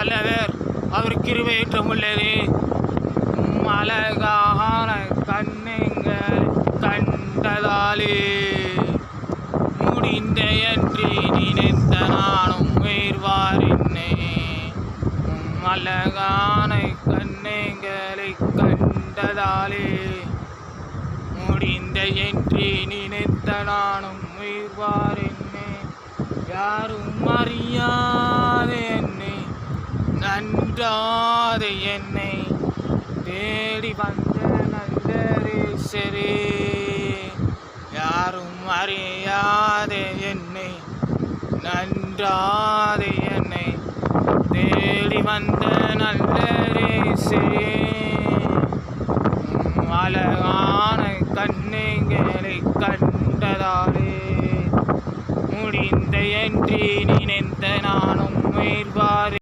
நல்லவர், அவர் கிருபையேற்றம் உள்ளது. அழகான கண்ணுங்கள் கண்டதாலே முடிந்த என்று நினைத்த நானும் உயர்வார் என்னை. அழகான கண்ணுங்களை கண்டதாலே முடிந்த என்று நினைத்த நானும் உயர்வார் என்னை. யாரும் அறியாத என்னை, நன்றாத என்னை தேடி வந்த நல்ல நேசரே. யாரும் அறியாத என்னை, நன்றாத என்னை தேடி வந்த நல்ல நேசரே. அழகான கண்ணுங்களை கண்டதாலே முடிந்த என்று நினைத்த நானும் உயர்வார்